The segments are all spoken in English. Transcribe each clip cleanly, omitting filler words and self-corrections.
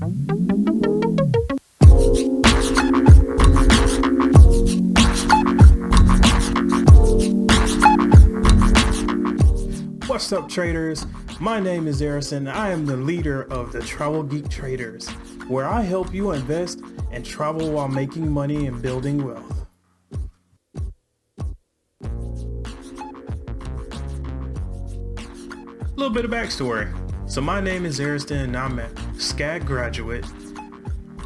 What's up, traders? My name is Harrison. I am the leader of the Travel Geek Traders, where I help you invest and travel while making money and building wealth. A little bit of backstory. So my name is Harrison and I'm a SCAD graduate.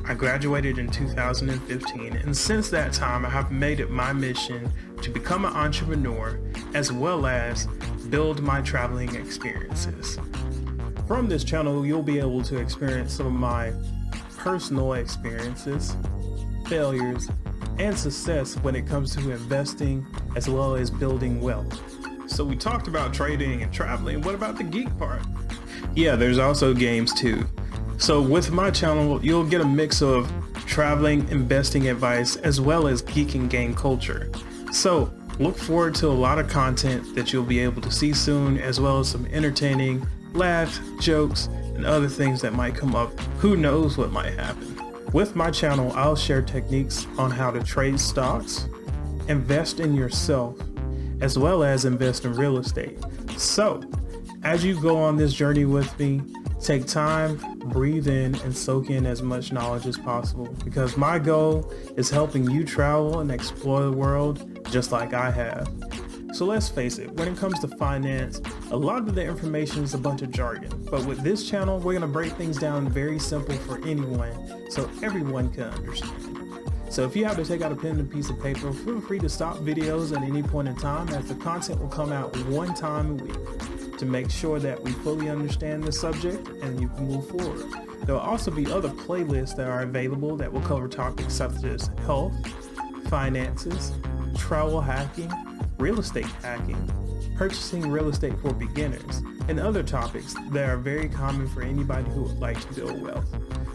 I graduated in 2015, and since that time I have made it my mission to become an entrepreneur as well as build my traveling experiences. From this channel, you'll be able to experience some of my personal experiences, failures, and success when it comes to investing as well as building wealth. So we talked about trading and traveling. What about the geek part? Yeah, there's also games too. So with my channel, you'll get a mix of traveling, investing advice, as well as geek and game culture. So look forward to a lot of content that you'll be able to see soon, as well as some entertaining laughs, jokes, and other things that might come up. Who knows what might happen. With my channel, I'll share techniques on how to trade stocks, invest in yourself, as well as invest in real estate. So as you go on this journey with me, take time, breathe in, and soak in as much knowledge as possible, because my goal is helping you travel and explore the world just like I have. So let's face it, when it comes to finance, a lot of the information is a bunch of jargon. But with this channel, we're going to break things down very simple for anyone so everyone can understand. So if you have to take out a pen and a piece of paper, feel free to stop videos at any point in time, as the content will come out one time a week to make sure that we fully understand the subject and you can move forward. There will also be other playlists that are available that will cover topics such as health, finances, travel hacking, real estate hacking, purchasing real estate for beginners, and other topics that are very common for anybody who would like to build wealth.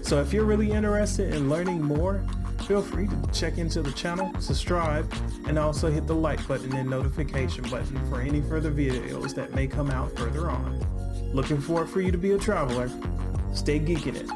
So if you're really interested in learning more, feel free to check into the channel, subscribe, and also hit the like button and notification button for any further videos that may come out further on. Looking forward for you to be a traveler. Stay geeking it.